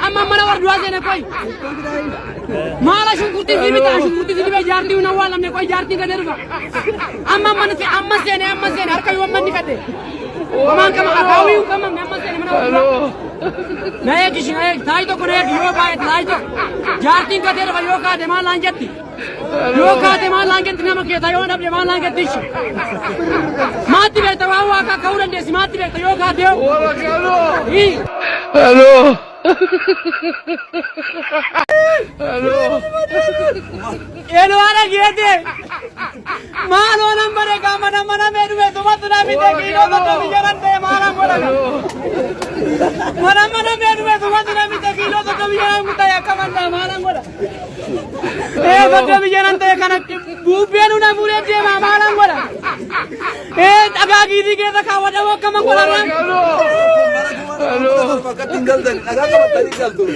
amma mana war duwase ne koy mala shunkurti dibi jarti una wala ne koy jarti ga derba amma sene harka yo man nikade man kama akawi kama amma sene mana naye kishi naye thai to kore yo bae thai to jarti ga derba yo ka de ma langetti nama ke tayo na de ma langetti mati be tawa ka kauran de mati be yo ka deo hello hello ಏನು ಆರಾಗಿಯದೆ ಮಾನೋ ನಂಬರೆ ಕಾಮನ ಮನ ಮೇರುವೆ ತುಮತನ ಬಿತೆ ಕಿಲೋ ತಟ ವಿಜರಂತೆ ಮಾನಂಗೋಡ ಮನ ಮೇರುವೆ ತುಮತನ ಬಿತೆ ಕಿಲೋ ತಟ ವಿಜರಂ ಮುತ ಯಕಮಂದ ಮಾನಂಗೋಡ ಏ ತಟ ವಿಜರಂತೆ ಕನಕ್ಕೆ ಬೂಪೇನು ನ ಮುರೆಜೆ ಮಾನಂಗೋಡ ಏ ತಗಾಗಿ ದಿಗೆ ತಕಾವದ ಕಮಂಗೋಡ hello pakai tinggal dan agak kamu tadi tinggal tuh.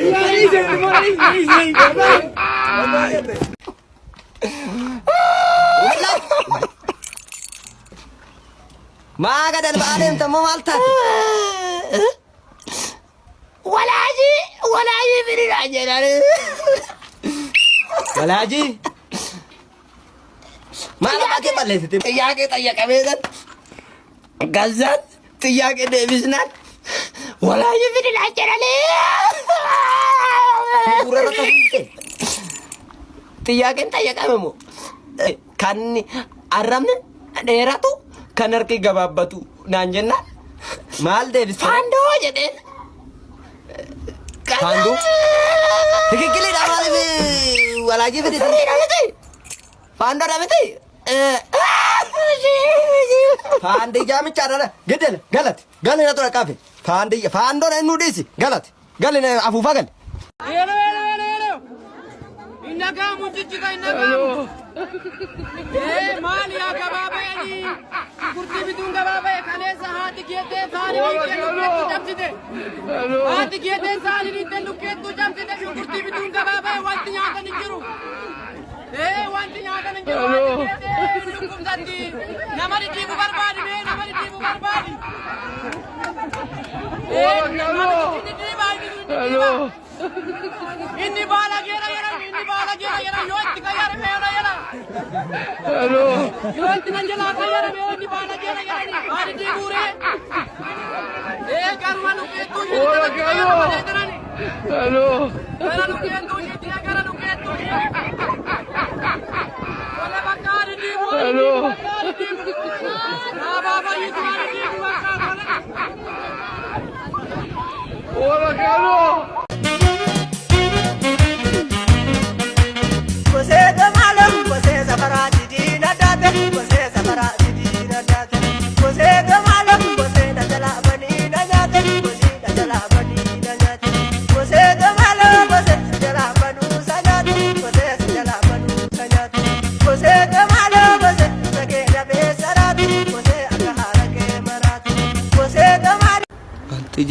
Maga dan badan temu malta. Walaji beri aja dari. Walaji. Mana pakai balik itu? Tanya kami kan. Gazan, tiyak Davisnan. Walaji beri aja dari. Kurang apa sih? Tiyakin tanya kamu. Kan aramnya daerah tuh kanar ke gababatu nanjena mal Davis. Pando aja deh. Pando. Kikili dah malam ni. Walaji beri aja. Pando dah mesti. Pandi jam cara dah. Gedel, galat. Galin atau kafe. Pando dah nudisi. Galat. Galin afu fagal. Inaga mujijjiga inaga. Malia gababe ni. Kurti bidun gababe kale sahati kiyete sari wike luketu jamside. Hati kiyete sari wike luketu jamside. Kurti bidun gababe wanti nyata ninjiru. Wanti nyata ninjiru. Lukum zati. Namari tibu barbadi me. Namari tibu barbadi. hello Ini bala gera yo itika yara me yara. hello Yo itika jala ka yara me ini bala gera ni. Ari di gure. Garwanu ke tu ni hello Garanu ke tu ni dia garanu ke tu ni. Wala bakari di gure. hello Na baba itu ari di gure ka wala. hello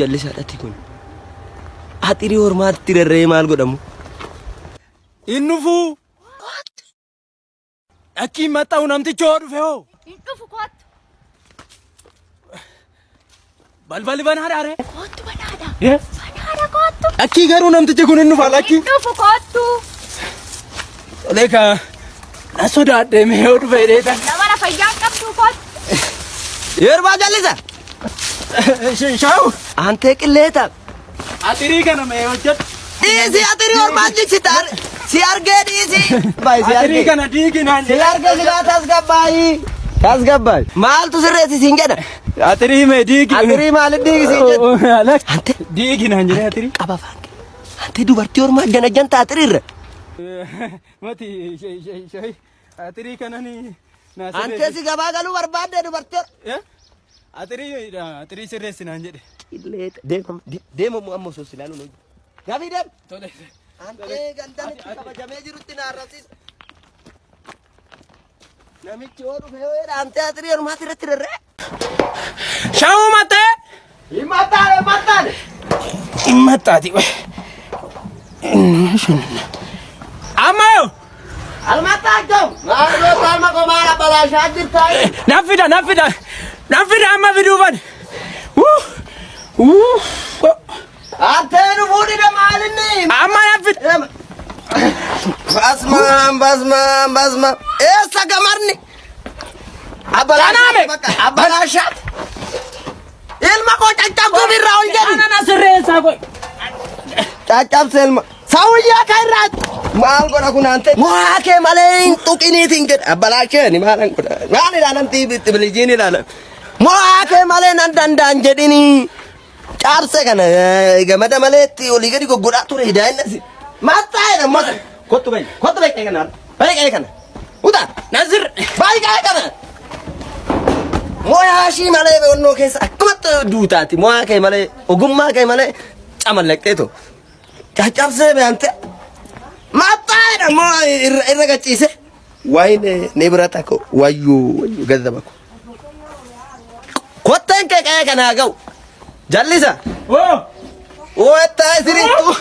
Jallis adati kun atiri hormat tirere mal godamu Innufu Aki mata unamti chodu feo Innufu kot Balbal banada re kot banada Ye banada kot Aki garu namti chekun innufu alaki Innufu kot Leka nasoda de me odu feireta Namara fayyan kaptu kot yerba jallisa Shau ante qilleta Atiri kana me hojjet isi atiri hormat jiksitar si arge isi bai si Atiri kana digi nan si arge sigatas gabbai mal tu sirreti singeda Atiri me digi atiri mal digi singet Alak ante digi nan jere atiri aba fange ante dubarti hormat janta atirirra Mati shay Atiri kana ni ante si gabagalu barbade dubarti Atiri sirresi nan jere qilleta demo ammo sosilalu no gabi dem Tole ante gandan itti kabajame jirutti narrasis namichi odu feera ante atiri hormat irre Shau mate imatale Immatati we Almataakum. Maaloo taama ko maala balaashaa jirtaa. Nafida amma fiduufan. Anteenu fuudhina maalinni. Amma nafida. Basma. Eessa gamarni? Abalaashaa. Ilma koo caccabsuu birraa ol jedhu. Ana sirreessaa koy. Caccabsa ilma. Sawuyyaa kan irraati. Maal godha kun ante? Mo'aa kee malee hin tuqiniitiin jedha. Abalaashaa ni maalan godha. Maal ilaalan tiibitti bilijiin ilaalan. Mo'aa kee malee nan danda'an jedhini. Caabse kana gamada maleetti olii gadi goggodhaa ture hidaayinasi. Mattaa'edha mota. Kottu bayi kana. Bayi kana. Uta. Nasir. Bayi kana. Moyaashii malee onnoo keessa akkumatti duutaati. Moyaa kee malee ogummaa kee malee camallaqqeetu. Caccabsee beekante. Mattaa'edha moo irra gachiise. Waayine ni bira takko wayyuu gazzaba ko. Kotteen kee qe'ee kanaa ga'u. Jallisa. Oo. Oo ettaa isiriitu.